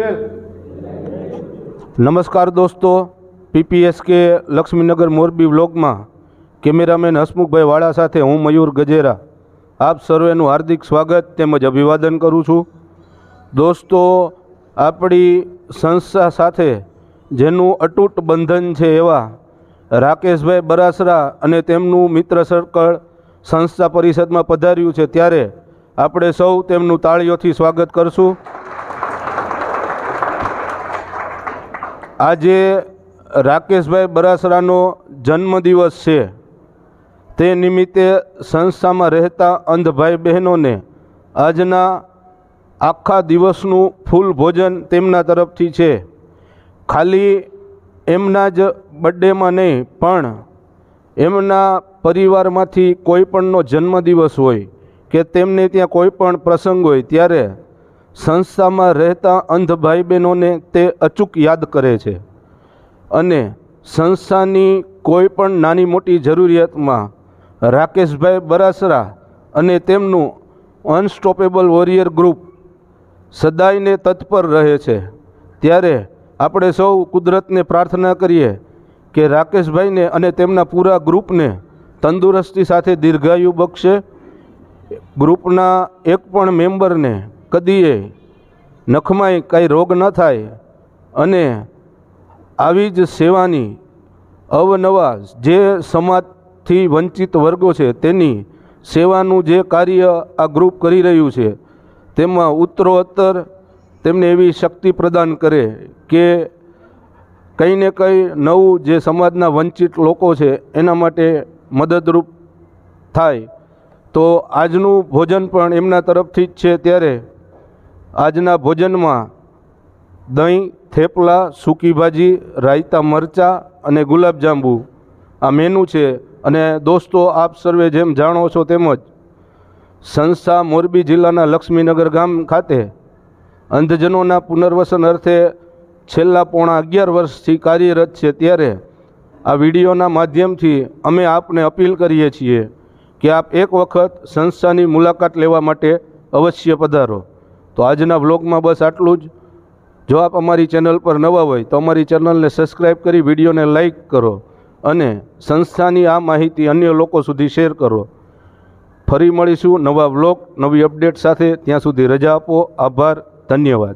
પટેલ। નમસ્કાર દોસ્તો, પીપીએસકે લક્ષ્મીનગર મોરબી વ્લોગમાં કેમેરામેન હસમુખભાઈ વાળા સાથે હું મયુર ગજેરા આપ સર્વેનું હાર્દિક સ્વાગત તેમજ અભિવાદન કરું છું। દોસ્તો, આપણી સંસ્થા સાથે જેનું અતૂટ બંધન છે એવા રાકેશભાઈ બરાસરા અને તેમનું મિત્ર સર્કલ સંસ્થા પરિષદમાં પધાર્યું છે, ત્યારે આપણે સૌ તેમનું તાળીઓથી સ્વાગત કરશું। આજે રાકેશભાઈ બરાસરાનો જન્મદિવસ છે, તે નિમિત્તે સંસ્થામાં રહેતા અંધ ભાઈ બહેનોને આજના આખા દિવસનું ફૂલ ભોજન તેમના તરફથી છે। ખાલી એમના જ બર્થડેમાં નહીં, પણ એમના પરિવારમાંથી કોઈ પણનો જન્મદિવસ હોય કે તેમને ત્યાં કોઈ પણ પ્રસંગ હોય ત્યારે સંસ્થામાં રહેતા અંધ ભાઈ બહેનોને તે અચૂક યાદ કરે છે અને સંસ્થાની કોઈ પણ નાની મોટી જરૂરિયાતમાં રાકેશભાઈ બરાસરા અને તેમનું અનસ્ટોપેબલ વોરિયર ગ્રુપ સદાયને તત્પર રહે છે। ત્યારે આપણે સૌ કુદરતને પ્રાર્થના કરીએ કે રાકેશભાઈને અને તેમના પૂરા ગ્રુપને તંદુરસ્તી સાથે દીર્ઘાયુ બક્ષે, ગ્રુપના એક પણ મેમ્બરને કદીએ નખમાંય કાંઈ રોગ ન થાય અને આવી જ સેવાની અવનવા જે સમાજથી વંચિત વર્ગો છે તેની સેવાનું જે કાર્ય આ ગ્રુપ કરી રહ્યું છે તેમાં ઉત્તરોત્તર તેમને એવી શક્તિ પ્રદાન કરે કે કંઈ ને કંઈ નવું જે સમાજના વંચિત લોકો છે એના માટે મદદરૂપ થાય। તો આજનું ભોજન પણ એમના તરફથી જ છે, ત્યારે આજના ભોજનમાં દહીં, થેપલા, સૂકી ભાજી, રાયતા મરચાં અને ગુલાબજાંબુ આ મેનુ છે। અને દોસ્તો, આપ સર્વે જેમ જાણો છો તેમજ સંસ્થા મોરબી જિલ્લાના લક્ષ્મીનગર ગામ ખાતે અંધજનોના પુનર્વસન અર્થે છેલ્લા પોણા 11 વર્ષથી કાર્યરત છે। ત્યારે આ વિડીયોના માધ્યમથી અમે આપને અપીલ કરીએ છીએ કે આપ એક વખત સંસ્થાની મુલાકાત લેવા માટે અવશ્ય પધારો। તો આજના વ્લોગમાં બસ આટલું જ। જો આપ અમારી ચેનલ પર નવા હોય તો અમારી ચેનલને સબસ્ક્રાઈબ કરી વિડીયોને લાઈક કરો અને સંસ્થાની આ માહિતી અન્ય લોકો સુધી શેર કરો। ફરી મળીશું નવા વ્લોગ, નવી અપડેટ સાથે। ત્યાં સુધી રજા આપો। આભાર, ધન્યવાદ।